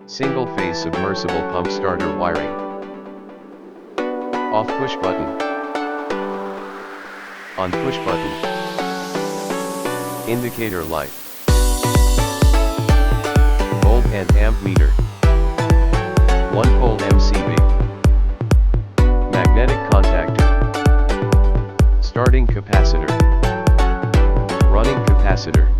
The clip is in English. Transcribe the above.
Single-phase submersible pump starter wiring. Off push button. On push button. Indicator light. Volt and amp meter. 1-pole MCB. Magnetic contactor. Starting capacitor. Running capacitor.